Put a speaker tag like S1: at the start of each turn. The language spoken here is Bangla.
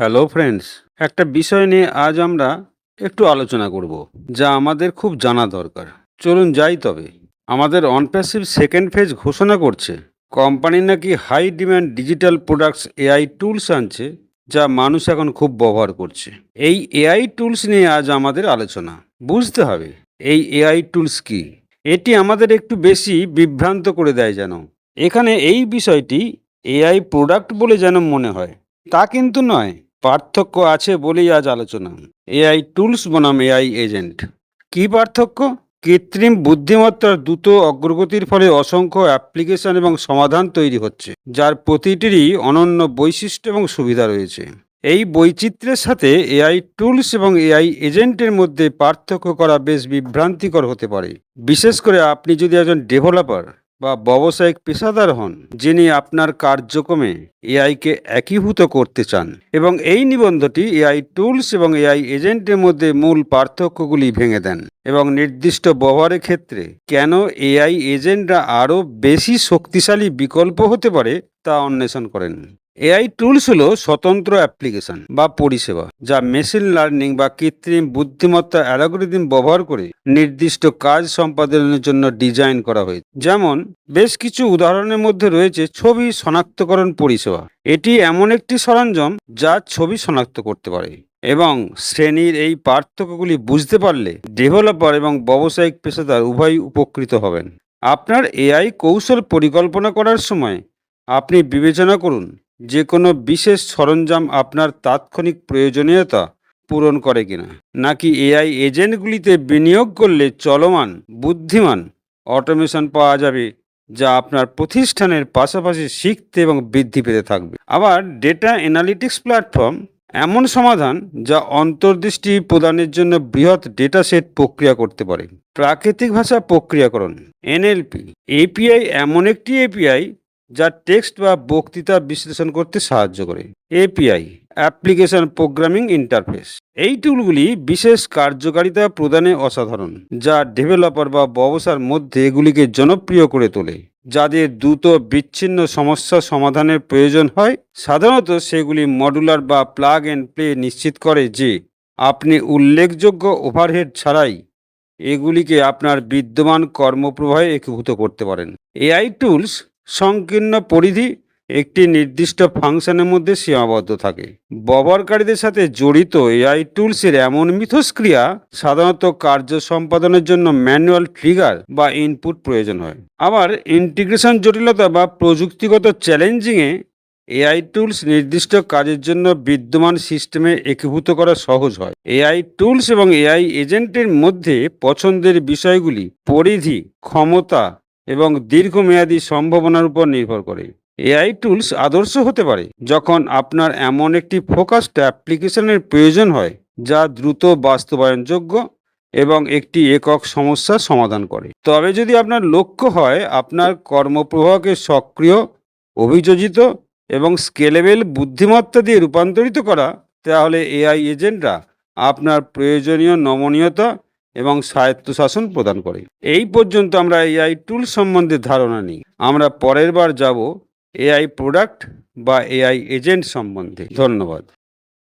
S1: হ্যালো ফ্রেন্ডস, একটা বিষয় নিয়ে আজ আমরা একটু আলোচনা করব, যা আমাদের খুব জানা দরকার। চলুন যাই তবে। আমাদের অনপ্যাসিভ সেকেন্ড ফেজ ঘোষণা করছে কোম্পানি নাকি high demand digital products AI tools আনছে, যা মানুষ এখন খুব ব্যবহার করছে। এই এআই টুলস নিয়ে আজ আমাদের আলোচনা। বুঝতে হবে এই এআই টুলস কি। এটি আমাদের একটু বেশি বিভ্রান্ত করে দেয় যেন। এখানে এই বিষয়টি এআই প্রোডাক্ট বলে যেন মনে হয়, তা কিন্তু নয়। পার্থক্য আছে বলেই আজ আলোচনা। এআই টুলস বনাম এআই এজেন্ট। কি পার্থক্য? কৃত্রিম বুদ্ধিমত্তার দ্রুত অগ্রগতির ফলে অসংখ্য অ্যাপ্লিকেশন এবং সমাধান তৈরি হচ্ছে, যার প্রতিটিরই অনন্য বৈশিষ্ট্য এবং সুবিধা রয়েছে। এই বৈচিত্র্যের সাথে এআই টুলস এবং এআই এজেন্টের মধ্যে পার্থক্য করা বেশ বিভ্রান্তিকর হতে পারে, বিশেষ করে আপনি যদি একজন ডেভেলপার বা ব্যবসায়িক পেশাদার হন, যিনি আপনার কার্যক্রমে এআইকে একীভূত করতে চান। এবং এই নিবন্ধটি এআই টুলস এবং এআই এজেন্টের মধ্যে মূল পার্থক্যগুলি ভেঙে দেন এবং নির্দিষ্ট ব্যবহারের ক্ষেত্রে কেন এআই এজেন্টরা আরও বেশি শক্তিশালী বিকল্প হতে পারে তা অন্বেষণ করেন। এআই টুলস হলো স্বতন্ত্র অ্যাপ্লিকেশন বা পরিষেবা, যা মেশিন লার্নিং বা কৃত্রিম বুদ্ধিমত্তা অ্যালগরিদম ব্যবহার করে নির্দিষ্ট কাজ সম্পাদনের জন্য ডিজাইন করা হয়েছে। যেমন বেশ কিছু উদাহরণের মধ্যে রয়েছে ছবি শনাক্তকরণ পরিষেবা। এটি এমন একটি সরঞ্জাম যা ছবি শনাক্ত করতে পারে। এবং শ্রেণীর এই পার্থক্যগুলি বুঝতে পারলে ডেভেলপার এবং ব্যবসায়িক পেশাদার উভয়ই উপকৃত হবেন। আপনার এআই কৌশল পরিকল্পনা করার সময় আপনি বিবেচনা করুন যে কোনো বিশেষ সরঞ্জাম আপনার তাৎক্ষণিক প্রয়োজনীয়তা পূরণ করে কিনা, নাকি এআই এজেন্টগুলিতে বিনিয়োগ করলে চলমান বুদ্ধিমান অটোমেশন পাওয়া যাবে, যা আপনার প্রতিষ্ঠানের পাশাপাশি শিখতে এবং বৃদ্ধি পেতে থাকবে। আবার ডেটা অ্যানালিটিক্স প্ল্যাটফর্ম এমন সমাধান যা অন্তর্দৃষ্টি প্রদানের জন্য বৃহৎ ডেটা সেট প্রক্রিয়া করতে পারে। প্রাকৃতিক ভাষা প্রক্রিয়াকরণ এনএলপি এপিআই এমন একটি এপিআই যা টেক্সট বা বক্তৃতা বিশ্লেষণ করতে সাহায্য করে। API application programming interface. এই টুলগুলি বিশেষ কার্যকারিতা প্রদানে অসাধারণ, যা ডেভেলপার বা ব্যবসার মধ্যে এগুলিকে জনপ্রিয় করে তোলে। যাদের দ্রুত বিচ্ছিন্ন সমস্যা সমাধানের প্রয়োজন হয়, সাধারণত সেগুলি মডুলার বা প্লাগ অ্যান্ড প্লে নিশ্চিত করে যে আপনি উল্লেখযোগ্য ওভারহেড ছাড়াই এগুলিকে আপনার বিদ্যমান কর্মপ্রবাহে একীভূত করতে পারেন। এআই টুলস সংকীর্ণ পরিধি একটি নির্দিষ্ট ফাংশনের মধ্যে সীমাবদ্ধ থাকে। ব্যবহারকারীদের সাথে জড়িত এআই টুলসের এমন মিথস্ক্রিয়া সাধারণত কার্য সম্পাদনের জন্য ম্যানুয়াল ট্রিগার বা ইনপুট প্রয়োজন হয়। আবার ইন্টিগ্রেশন জটিলতা বা প্রযুক্তিগত চ্যালেঞ্জিংয়ে এআই টুলস নির্দিষ্ট কাজের জন্য বিদ্যমান সিস্টেমে একীভূত করা সহজ হয়। এআই টুলস এবং এআই এজেন্টের মধ্যে পছন্দের বিষয়গুলি পরিধি, ক্ষমতা এবং দীর্ঘমেয়াদী সম্ভাবনার উপর নির্ভর করে। এআই টুলস আদর্শ হতে পারে যখন আপনার এমন একটি ফোকাসড অ্যাপ্লিকেশনের প্রয়োজন হয় যা দ্রুত বাস্তবায়নযোগ্য এবং একটি একক সমস্যা সমাধান করে। তবে যদি আপনার লক্ষ্য হয় আপনার কর্মপ্রবাহকে সক্রিয়, অভিযোজিত এবং স্কেলেবল বুদ্ধিমত্তা দিয়ে রূপান্তরিত করা, তাহলে এআই এজেন্টরা আপনার প্রয়োজনীয় নমনীয়তা এবং স্বায়ত্তশাসন প্রদান করে। এই পর্যন্ত আমরা এআই টুল সম্বন্ধে ধারণা নিই। আমরা পরের বার যাব এআই প্রোডাক্ট বা এআই এজেন্ট সম্বন্ধে। ধন্যবাদ।